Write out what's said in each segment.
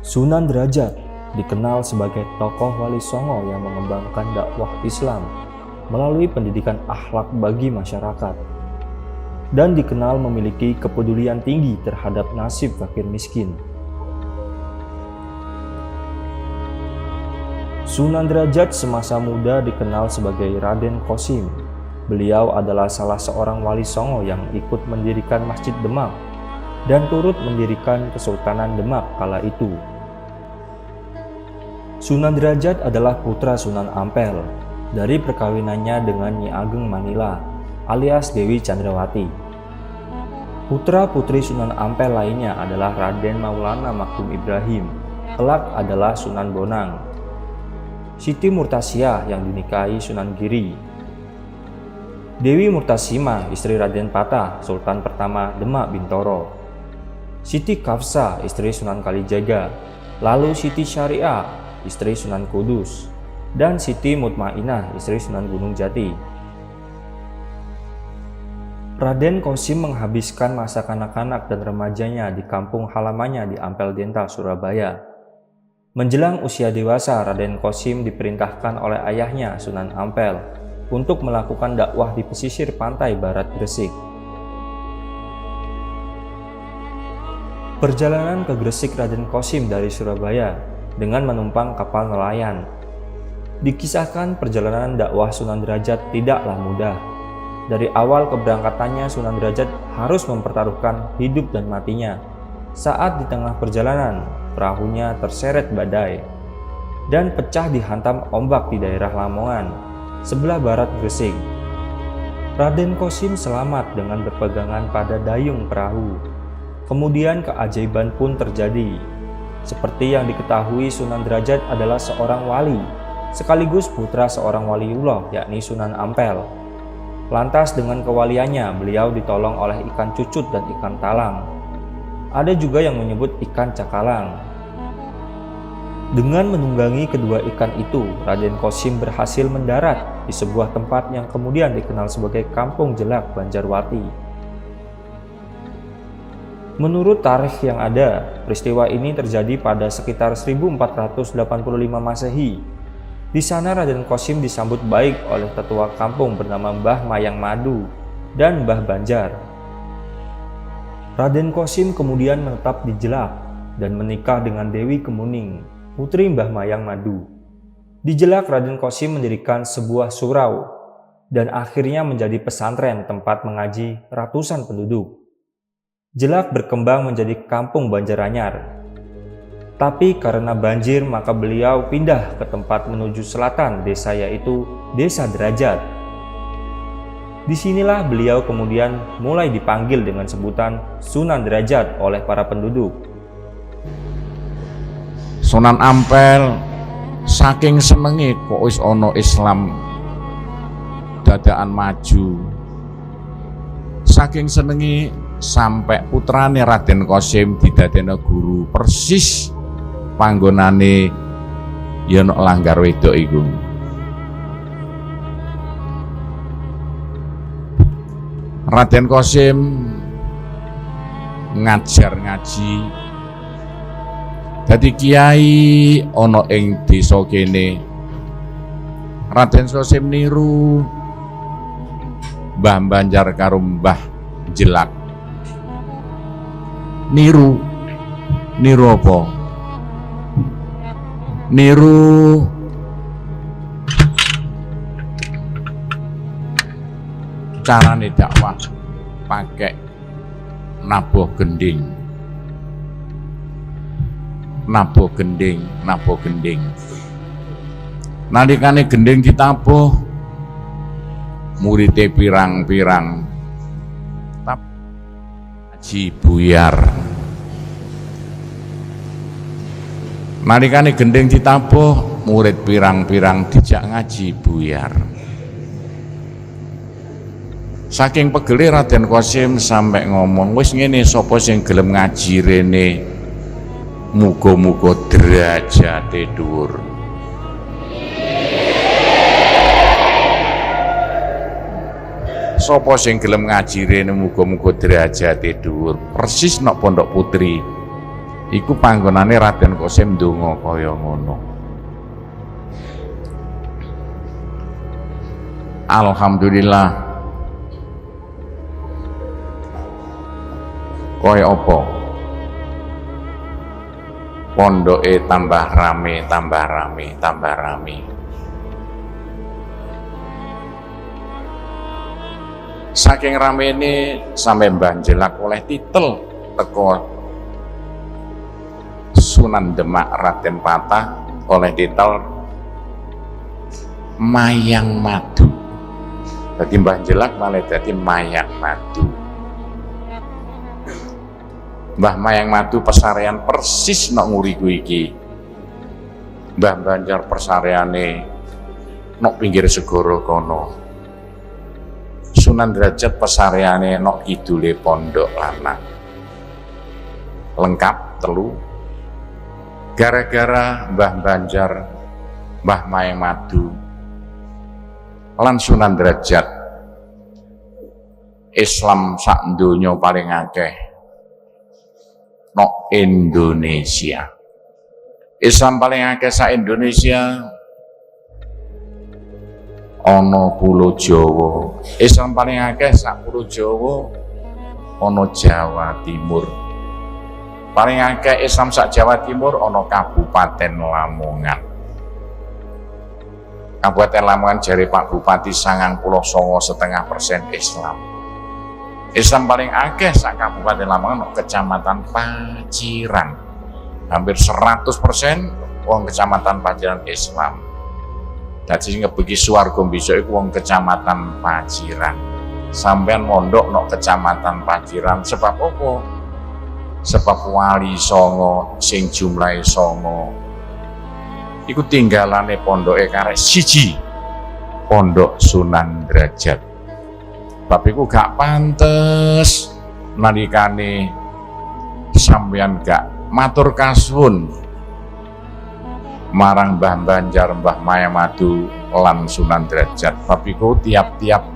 Sunan Derajat dikenal sebagai tokoh wali songo yang mengembangkan dakwah Islam melalui pendidikan akhlak bagi masyarakat dan dikenal memiliki kepedulian tinggi terhadap nasib fakir miskin. Sunan Derajat semasa muda dikenal sebagai Raden Qasim. Beliau adalah salah seorang wali songo yang ikut mendirikan Masjid Demak dan turut mendirikan Kesultanan Demak kala itu. Sunan Derajat adalah putra Sunan Ampel dari perkawinannya dengan Nyi Ageng Manila alias Dewi Chandrawati. Putra-putri Sunan Ampel lainnya adalah Raden Maulana Maktum Ibrahim, kelak adalah Sunan Bonang, Siti Murtasyah yang dinikahi Sunan Giri, Dewi Murtasimah istri Raden Patah, Sultan pertama Demak Bintoro, Siti Kafsa istri Sunan Kalijaga, lalu Siti Syariah istri Sunan Kudus, dan Siti Mutmainah istri Sunan Gunung Jati. Raden Qasim menghabiskan masa kanak-kanak dan remajanya di kampung halamannya di Ampel Dental, Surabaya. Menjelang usia dewasa, Raden Qasim diperintahkan oleh ayahnya Sunan Ampel untuk melakukan dakwah di pesisir pantai barat Gresik. Perjalanan ke Gresik Raden Qasim dari Surabaya dengan menumpang kapal nelayan. Dikisahkan perjalanan dakwah Sunan Derajat tidaklah mudah. Dari awal keberangkatannya, Sunan Derajat harus mempertaruhkan hidup dan matinya. Saat di tengah perjalanan, perahunya terseret badai dan pecah dihantam ombak di daerah Lamongan, sebelah barat Gresik. Raden Qasim selamat dengan berpegangan pada dayung perahu. Kemudian keajaiban pun terjadi. Seperti yang diketahui, Sunan Derajat adalah seorang wali, sekaligus putra seorang waliullah yakni Sunan Ampel. Lantas dengan kewaliannya, beliau ditolong oleh ikan cucut dan ikan talang. Ada juga yang menyebut ikan cakalang. Dengan menunggangi kedua ikan itu, Raden Qasim berhasil mendarat di sebuah tempat yang kemudian dikenal sebagai Kampung Jelak Banjarwati. Menurut tarikh yang ada, peristiwa ini terjadi pada sekitar 1485 Masehi. Di sana Raden Qasim disambut baik oleh tetua kampung bernama Mbah Mayang Madu dan Mbah Banjar. Raden Qasim kemudian menetap di Jelak dan menikah dengan Dewi Kemuning, putri Mbah Mayang Madu. Di Jelak, Raden Qasim mendirikan sebuah surau dan akhirnya menjadi pesantren tempat mengaji ratusan penduduk. Jelak berkembang menjadi kampung Banjaranyar. Tapi karena banjir, maka beliau pindah ke tempat menuju selatan desa, yaitu Desa Derajat. Disinilah beliau kemudian mulai dipanggil dengan sebutan Sunan Derajat oleh para penduduk. Sunan Ampel saking senenge kok wis ana Islam dadaan maju. Saking senenge sampai putrane Raden Qasim didadekno guru persis panggonane ya nek Langgar Wedok iku. Raden Qasim ngajar ngaji dadi kiai ana ing desa kene. Raden Qasim niru Mbah Banjar karo Mbah Jelak. Niru apa? Niru carane dakwah pakai nabuh gending. Nalikane gending ditabuh, muridé pirang-pirang ngaji buyar. Nalikane gending ditabuh, murid pirang-pirang dijak ngaji buyar. Saking pegele Raden Qasim sampai ngomong, wis ngene, sapa sing gelem ngaji rene muga-muga derajate dhuwur. Sapa sing gelem ngaji rene muga-muga derajate dhuwur. Persis nok Pondok Putri. Iku panggonane Raden Qasim ndonga kaya ngono. Alhamdulillah. Kaya apa? Pondoke tambah rame, tambah rame, tambah rame. Saking rame ini sampai Mbah Jelak oleh titel teko Sunan Demak Raden Patah oleh titel Mayang Madu. Jadi Mbah Jelak malah jadi Mayang Madu. Mbah Mayang Madu pesarean persis nok nguriku iki. Mbah Banjar pesareane nok pinggir segoro kono. Sunan Derajat pesareane nok kidule Pondok Lanang. Lengkap telu. Gara-gara Mbah Banjar, Mbah Mayang Madu lan Sunan Derajat, Islam sak donya paling akeh nok Indonesia. Islam paling akeh sak Indonesia ana Pulau Jawa. Islam paling akeh sak Pulau Jawa ana Jawa Timur. Paling akeh Islam sak Jawa Timur ana Kabupaten Lamongan. Kabupaten Lamongan jari Pak Bupati 99,5% Islam. Islam paling akeh sak Kabupaten Lamongan ana Kecamatan Paciran. Hampir 100% wong Kecamatan Paciran Islam. Dadi ngebeki swarga bisa iku wong Kecamatan Paciran. Sampeyan mondok nok Kecamatan Paciran sebab apa? Sebab wali songo sing jumlahe songo iku tinggalane pondoke karek siji, Pondok Sunan Derajat. Bab iku gak pantes nalikane sampeyan gak matur kasuwun marang Mbah Banjar, Mbah Mayang Madu lan Sunan Derajat. Bab iku tiap-tiap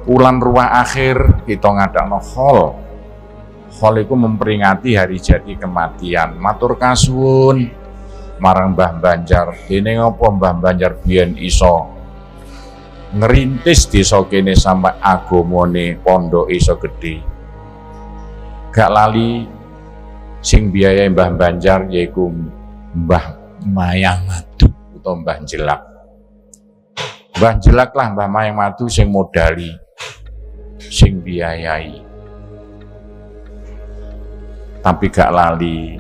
bulan ruah akhir kita ngadakno hol iku memperingati hari jadi kematian. Matur kasuwun marang Mbah Banjar. Dene ngopo Mbah Banjar biyen iso ngerintis desa kene sampai agamane pondok iso gede. Gak lali sing biayai Mbah Banjar yaiku Mbah Mayang Madu utawa Mbah Jelak. Mbah Jelak lah Mbah Mayang Madu sing modali, sing biayai. Tapi gak lali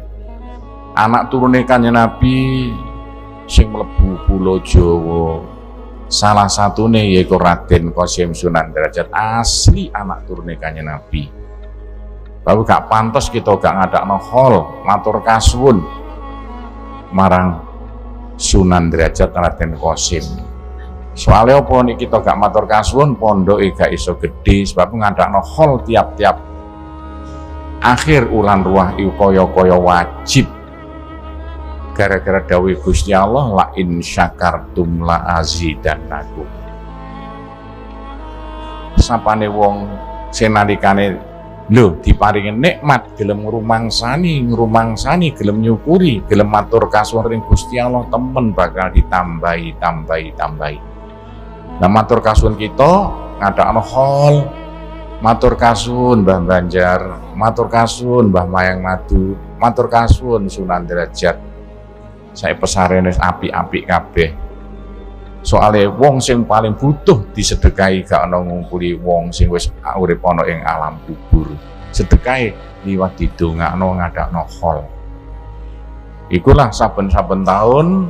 anak turune Kanjeng Nabi sing mlebu Pulau Jawa. Salah satune yaiku Raden Qasim Sunan Derajat, asli anak turune Kanjeng Nabi. Baru gak pantas kita gak ngadakno hol matur kasuwun marang Sunan Derajat Raden Qasim. Soalnya apa nih kita gak matur kasuwun, pondoke gak iso gede sebab ngadakno hol tiap-tiap akhir ulan ruah iku kaya-kaya wajib. Gara-gara dawuh Gusti Allah la in syakartum la azidannakum. Sapane wong sing nalikane lho diparingi nikmat gelem ngrumangsani, gelem nyukuri, gelem matur kasuwun ring Gusti Allah, temen bakal ditambahi. Nah matur kasuwun kita ngadakno hol, matur kasuwun Mbah Banjar, matur kasuwun Mbah Mayang Madu, matur kasuwun Sunan Derajat. Saya pesarene apik-apik kabeh. Soale wong sing paling butuh disedekahi gak ana ngumpuli wong sing wis urip ana ing alam kubur. Sedekahe liwat didongakno ngadakno hol. Ikulah saben-saben taun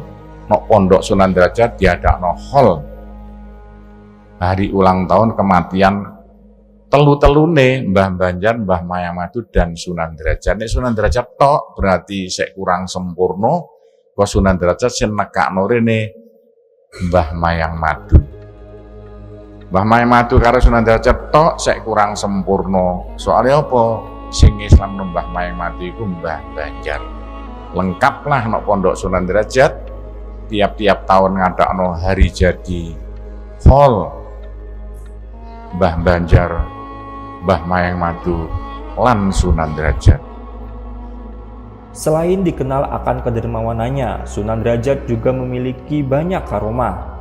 nok Pondok Sunan Derajat diadakno hol. Hari ulang tahun kematian telu-telune Mbah Banjar, Mbah Mayang Madu dan Sunan Derajat. Nek Sunan Derajat tok berarti sek kurang sempurna, kok Sunan Derajat sing nekakno rene Mbah Mayang Madu. Mbah Mayang Madu karo Sunan Derajat tok sek kurang sempurna. Soalnya apa? Sing Islam Mbah Mayang Madu iku Mbah Banjar. Lengkap lah nok Pondok Sunan Derajat tiap-tiap tahun ngadakno hari jadi hol Mbah Banjar, Mbah Mayang Madu lan Sunan Derajat. Selain dikenal akan kedermawanannya, Sunan Derajat juga memiliki banyak karomah.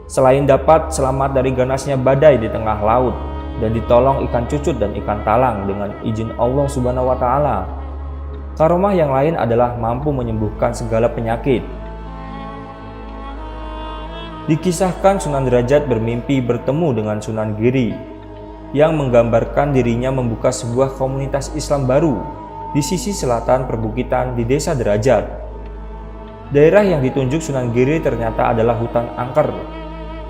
Selain dapat selamat dari ganasnya badai di tengah laut dan ditolong ikan cucut dan ikan talang dengan izin Allah Subhanahu wa Ta'ala, karomah yang lain adalah mampu menyembuhkan segala penyakit. Dikisahkan Sunan Derajat bermimpi bertemu dengan Sunan Giri yang menggambarkan dirinya membuka sebuah komunitas Islam baru di sisi selatan perbukitan di Desa Derajat. Daerah yang ditunjuk Sunan Giri ternyata adalah hutan angker.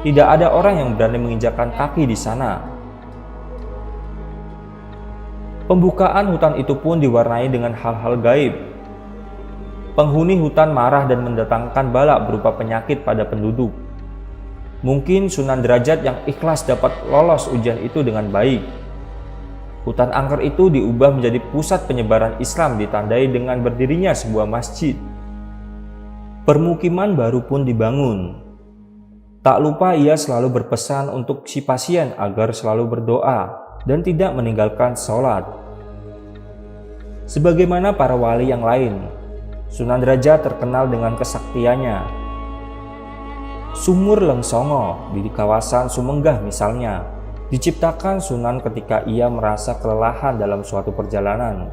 Tidak ada orang yang berani menginjakkan kaki di sana. Pembukaan hutan itu pun diwarnai dengan hal-hal gaib. Penghuni hutan marah dan mendatangkan bala berupa penyakit pada penduduk. Mungkin Sunan Derajat yang ikhlas dapat lolos ujian itu dengan baik. Hutan angker itu diubah menjadi pusat penyebaran Islam ditandai dengan berdirinya sebuah masjid. Permukiman baru pun dibangun. Tak lupa ia selalu berpesan untuk si pasien agar selalu berdoa dan tidak meninggalkan sholat. Sebagaimana para wali yang lain, Sunan Derajat terkenal dengan kesaktiannya. Sumur Lengsongo di kawasan Sumenggah misalnya, diciptakan Sunan ketika ia merasa kelelahan dalam suatu perjalanan.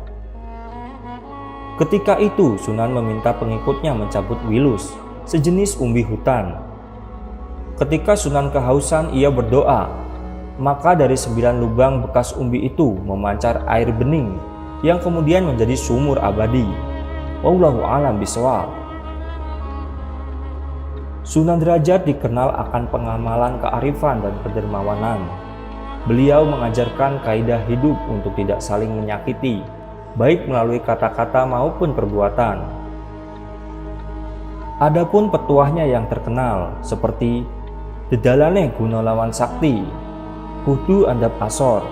Ketika itu Sunan meminta pengikutnya mencabut wilus, sejenis umbi hutan. Ketika Sunan kehausan, ia berdoa, maka dari 9 lubang bekas umbi itu memancar air bening yang kemudian menjadi sumur abadi. Wallahu a'lam bishawab. Sunan Derajat dikenal akan pengamalan kearifan dan kedermawanan. Beliau mengajarkan kaidah hidup untuk tidak saling menyakiti, baik melalui kata-kata maupun perbuatan. Adapun petuahnya yang terkenal seperti Dedalane guna lawan sakti, kudu andap asor,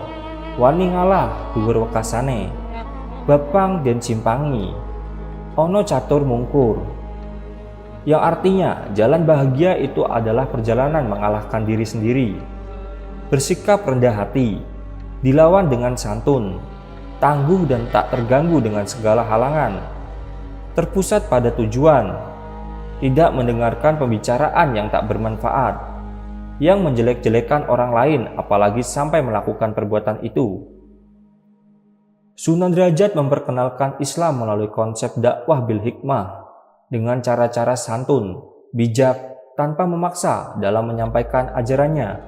wani ngalah dhuwur wekasane, bapang den simpangi, ono catur mungkur. Yang artinya jalan bahagia itu adalah perjalanan mengalahkan diri sendiri. Bersikap rendah hati, dilawan dengan santun, tangguh dan tak terganggu dengan segala halangan, terpusat pada tujuan, tidak mendengarkan pembicaraan yang tak bermanfaat, yang menjelek-jelekan orang lain apalagi sampai melakukan perbuatan itu. Sunan Derajat memperkenalkan Islam melalui konsep dakwah bil hikmah dengan cara-cara santun, bijak, tanpa memaksa dalam menyampaikan ajarannya.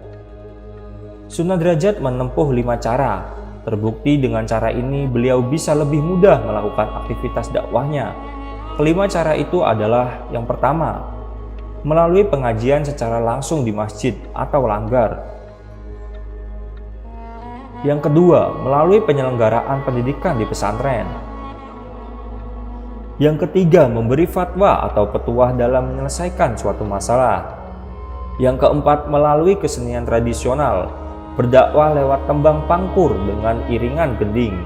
Sunan Derajat menempuh 5 cara. Terbukti dengan cara ini beliau bisa lebih mudah melakukan aktivitas dakwahnya. Kelima cara itu adalah yang pertama, melalui pengajian secara langsung di masjid atau langgar. Yang kedua, melalui penyelenggaraan pendidikan di pesantren. Yang ketiga, memberi fatwa atau petuah dalam menyelesaikan suatu masalah. Yang keempat, melalui kesenian tradisional, berdakwah lewat tembang pangkur dengan iringan gending.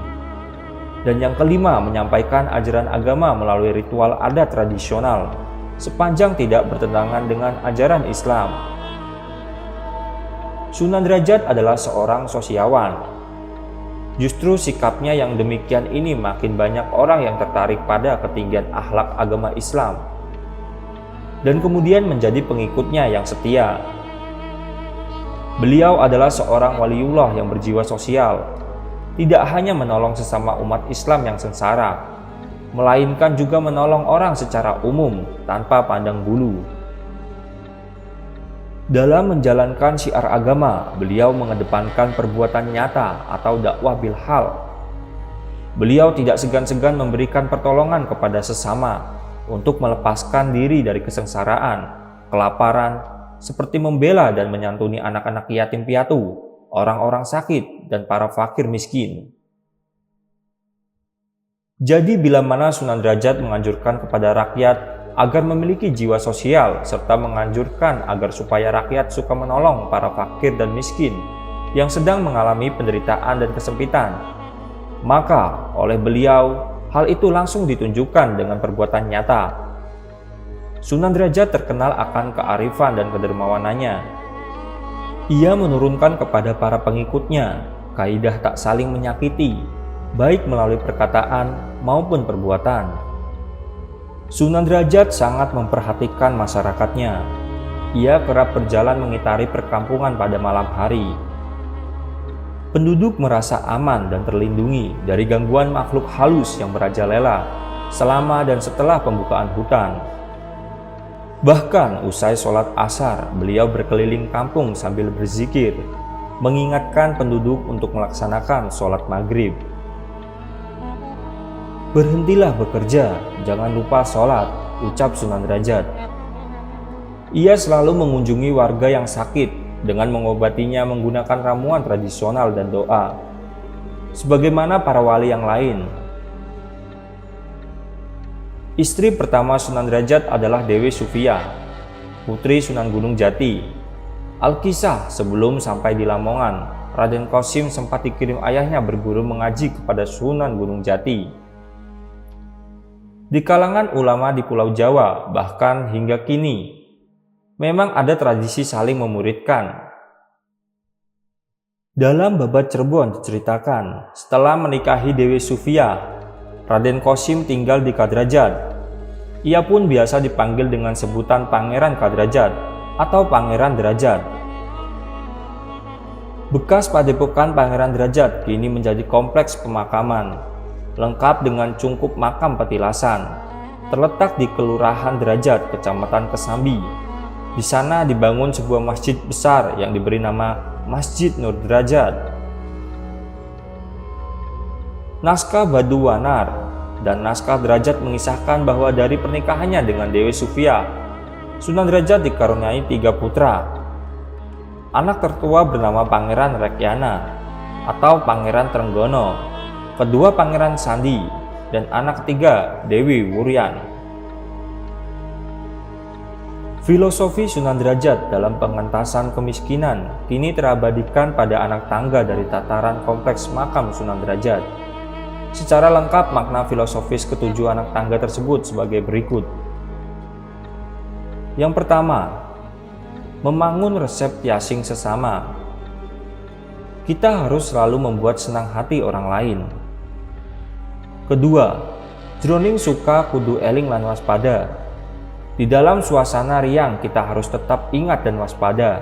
Dan yang kelima, menyampaikan ajaran agama melalui ritual adat tradisional, sepanjang tidak bertentangan dengan ajaran Islam. Sunan Derajat adalah seorang sosiawan. Justru sikapnya yang demikian ini makin banyak orang yang tertarik pada ketinggian akhlak agama Islam dan kemudian menjadi pengikutnya yang setia. Beliau adalah seorang waliullah yang berjiwa sosial, tidak hanya menolong sesama umat Islam yang sengsara, melainkan juga menolong orang secara umum tanpa pandang bulu. Dalam menjalankan syiar agama, beliau mengedepankan perbuatan nyata atau dakwah bil hal. Beliau tidak segan-segan memberikan pertolongan kepada sesama untuk melepaskan diri dari kesengsaraan, kelaparan, seperti membela dan menyantuni anak-anak yatim piatu, orang-orang sakit, dan para fakir miskin. Jadi bila mana Sunan Derajat menganjurkan kepada rakyat agar memiliki jiwa sosial serta menganjurkan agar supaya rakyat suka menolong para fakir dan miskin yang sedang mengalami penderitaan dan kesempitan, maka oleh beliau hal itu langsung ditunjukkan dengan perbuatan nyata. Sunan Derajat terkenal akan kearifan dan kedermawanannya. Ia menurunkan kepada para pengikutnya kaidah tak saling menyakiti, baik melalui perkataan maupun perbuatan. Sunan Derajat sangat memperhatikan masyarakatnya. Ia kerap berjalan mengitari perkampungan pada malam hari. Penduduk merasa aman dan terlindungi dari gangguan makhluk halus yang merajalela selama dan setelah pembukaan hutan. Bahkan usai sholat asar, beliau berkeliling kampung sambil berzikir, mengingatkan penduduk untuk melaksanakan sholat maghrib. "Berhentilah bekerja, jangan lupa sholat," ucap Sunan Derajat. Ia selalu mengunjungi warga yang sakit dengan mengobatinya menggunakan ramuan tradisional dan doa, sebagaimana para wali yang lain. Istri pertama Sunan Derajat adalah Dewi Sufia, putri Sunan Gunung Jati. Alkisah sebelum sampai di Lamongan, Raden Qasim sempat dikirim ayahnya berguru mengaji kepada Sunan Gunung Jati. Di kalangan ulama di Pulau Jawa, bahkan hingga kini, memang ada tradisi saling memuridkan. Dalam Babat Cirebon diceritakan, setelah menikahi Dewi Sufia, Raden Qasim tinggal di Kadrajat. Ia pun biasa dipanggil dengan sebutan Pangeran Kadrajat atau Pangeran Derajat. Bekas padepokan Pangeran Derajat kini menjadi kompleks pemakaman, lengkap dengan cungkup makam petilasan, terletak di Kelurahan Derajat, Kecamatan Kesambi. Di sana dibangun sebuah masjid besar yang diberi nama Masjid Nur Derajat. Naskah Badu Wanar dan naskah Derajat mengisahkan bahwa dari pernikahannya dengan Dewi Sufia, Sunan Derajat dikaruniai 3 putra. Anak tertua bernama Pangeran Rekyana atau Pangeran Trenggono, kedua Pangeran Sandi, dan anak ketiga Dewi Wuryan. Filosofi Sunan Derajat dalam pengentasan kemiskinan kini terabadikan pada anak tangga dari tataran kompleks makam Sunan Derajat. Secara lengkap makna filosofis ketujuh anak tangga tersebut sebagai berikut. Yang pertama, membangun resep tiasing sesama. Kita harus selalu membuat senang hati orang lain. Kedua, jroning suka kudu eling lan waspada. Di dalam suasana riang kita harus tetap ingat dan waspada.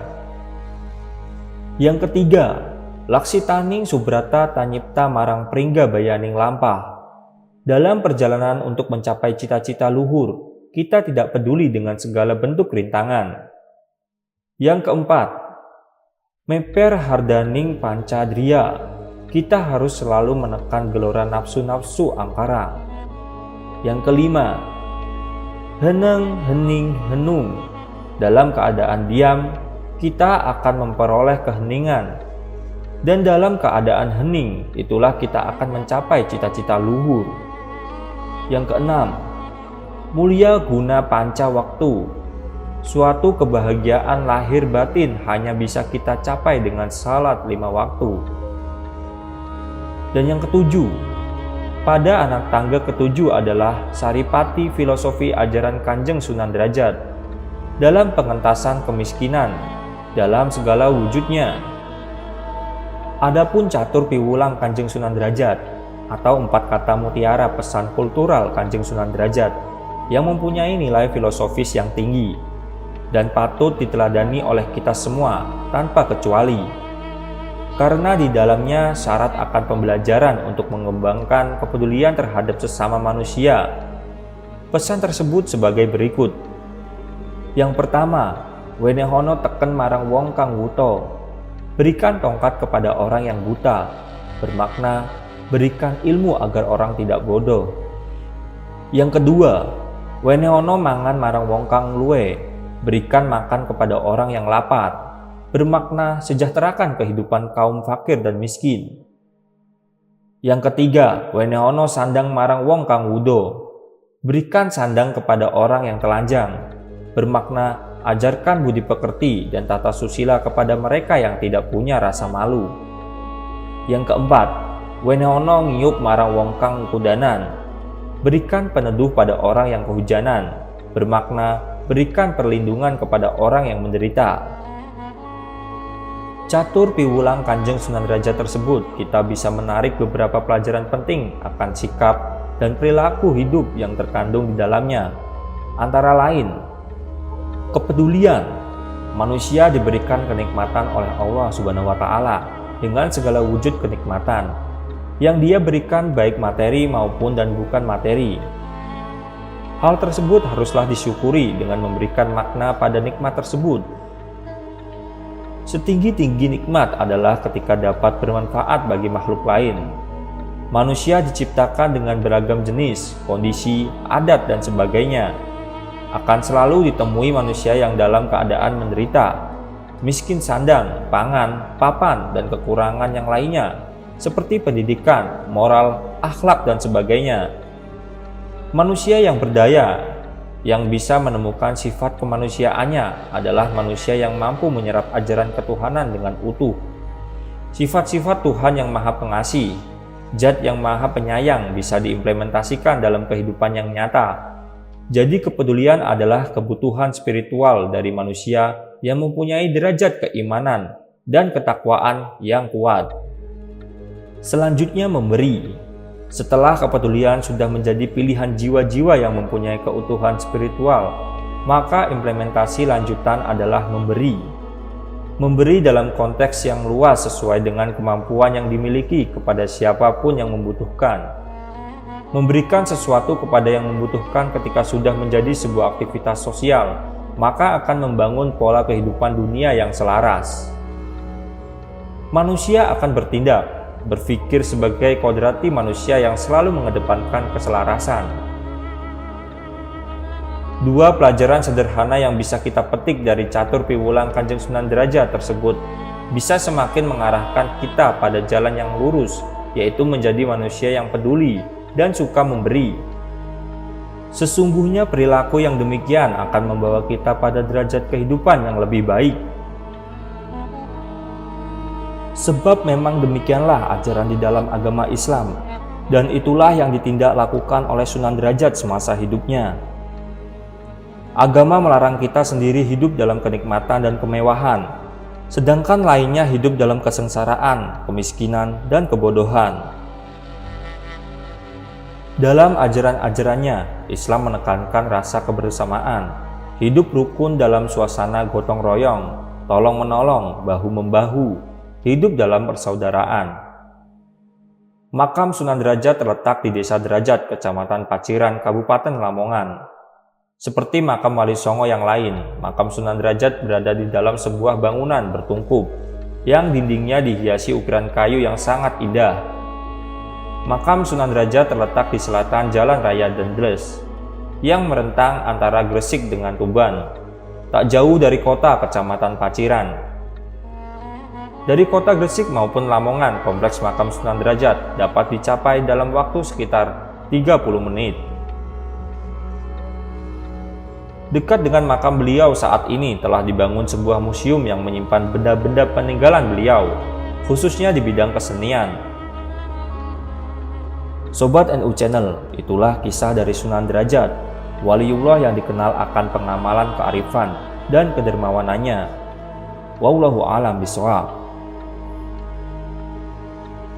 Yang ketiga, laksitaning subrata tanyipta marang pringga bayaning lampah. Dalam perjalanan untuk mencapai cita-cita luhur, kita tidak peduli dengan segala bentuk rintangan. Yang keempat, meper hardaning pancadria. Kita harus selalu menekan gelora nafsu-nafsu angkara. Yang kelima, heneng, hening, henung. Dalam keadaan diam, kita akan memperoleh keheningan. Dan dalam keadaan hening, itulah kita akan mencapai cita-cita luhur. Yang keenam, mulia guna panca waktu. Suatu kebahagiaan lahir batin hanya bisa kita capai dengan salat 5 waktu. Dan yang ketujuh, pada anak tangga ketujuh adalah saripati filosofi ajaran Kanjeng Sunan Derajat dalam pengentasan kemiskinan dalam segala wujudnya. Adapun catur piwulang Kanjeng Sunan Derajat atau 4 kata mutiara pesan kultural Kanjeng Sunan Derajat yang mempunyai nilai filosofis yang tinggi dan patut diteladani oleh kita semua tanpa kecuali. Karena di dalamnya syarat akan pembelajaran untuk mengembangkan kepedulian terhadap sesama manusia. Pesan tersebut sebagai berikut. Yang pertama, wenehono teken marang wong kang wuto. Berikan tongkat kepada orang yang buta. Bermakna, berikan ilmu agar orang tidak bodoh. Yang kedua, wenehono mangan marang wong kang luwe. Berikan makan kepada orang yang lapar. Bermakna sejahterakan kehidupan kaum fakir dan miskin. Yang ketiga, wenehono sandang marang wong kang wudo. Berikan sandang kepada orang yang telanjang. Bermakna ajarkan budi pekerti dan tata susila kepada mereka yang tidak punya rasa malu. Yang keempat, wenehono ngiyup marang wong kang kudanan. Berikan peneduh pada orang yang kehujanan. Bermakna berikan perlindungan kepada orang yang menderita. Catur piwulang Kanjeng Sunan Derajat tersebut kita bisa menarik beberapa pelajaran penting akan sikap, dan perilaku hidup yang terkandung di dalamnya. Antara lain, kepedulian. Manusia diberikan kenikmatan oleh Allah Subhanahu wa Ta'ala dengan segala wujud kenikmatan yang Dia berikan, baik materi maupun dan bukan materi. Hal tersebut haruslah disyukuri dengan memberikan makna pada nikmat tersebut. Setinggi-tinggi nikmat adalah ketika dapat bermanfaat bagi makhluk lain. Manusia diciptakan dengan beragam jenis, kondisi, adat, dan sebagainya. Akan selalu ditemui manusia yang dalam keadaan menderita, miskin sandang, pangan, papan, dan kekurangan yang lainnya, seperti pendidikan, moral, akhlak, dan sebagainya. Manusia yang berdaya, yang bisa menemukan sifat kemanusiaannya, adalah manusia yang mampu menyerap ajaran ketuhanan dengan utuh. Sifat-sifat Tuhan yang Maha Pengasih, Zat yang Maha Penyayang bisa diimplementasikan dalam kehidupan yang nyata. Jadi kepedulian adalah kebutuhan spiritual dari manusia yang mempunyai derajat keimanan dan ketakwaan yang kuat. Selanjutnya, memberi. Setelah kepedulian sudah menjadi pilihan jiwa-jiwa yang mempunyai keutuhan spiritual, maka implementasi lanjutan adalah memberi. Memberi dalam konteks yang luas sesuai dengan kemampuan yang dimiliki kepada siapapun yang membutuhkan. Memberikan sesuatu kepada yang membutuhkan ketika sudah menjadi sebuah aktivitas sosial, maka akan membangun pola kehidupan dunia yang selaras. Manusia akan bertindak, berpikir sebagai kodrati manusia yang selalu mengedepankan keselarasan. Dua pelajaran sederhana yang bisa kita petik dari catur piwulang Kanjeng Sunan Derajat tersebut bisa semakin mengarahkan kita pada jalan yang lurus, yaitu menjadi manusia yang peduli dan suka memberi. Sesungguhnya perilaku yang demikian akan membawa kita pada derajat kehidupan yang lebih baik. Sebab memang demikianlah ajaran di dalam agama Islam, dan itulah yang ditindaklakukan oleh Sunan Derajat semasa hidupnya. Agama melarang kita sendiri hidup dalam kenikmatan dan kemewahan, sedangkan lainnya hidup dalam kesengsaraan, kemiskinan, dan kebodohan. Dalam ajaran-ajarannya, Islam menekankan rasa kebersamaan, hidup rukun dalam suasana gotong royong, tolong-menolong, bahu-membahu, hidup dalam persaudaraan. Makam Sunan Derajat terletak di Desa Derajat, Kecamatan Paciran, Kabupaten Lamongan. Seperti makam Wali Songo yang lain, makam Sunan Derajat berada di dalam sebuah bangunan bertungkup, yang dindingnya dihiasi ukiran kayu yang sangat indah. Makam Sunan Derajat terletak di selatan Jalan Raya Dendles, yang merentang antara Gresik dengan Tuban, tak jauh dari kota Kecamatan Paciran. Dari kota Gresik maupun Lamongan, kompleks makam Sunan Derajat dapat dicapai dalam waktu sekitar 30 menit. Dekat dengan makam beliau saat ini telah dibangun sebuah museum yang menyimpan benda-benda peninggalan beliau, khususnya di bidang kesenian. Sobat NU Channel, itulah kisah dari Sunan Derajat, waliullah yang dikenal akan pengamalan kearifan dan kedermawanannya. Wallahu a'lam bishawab.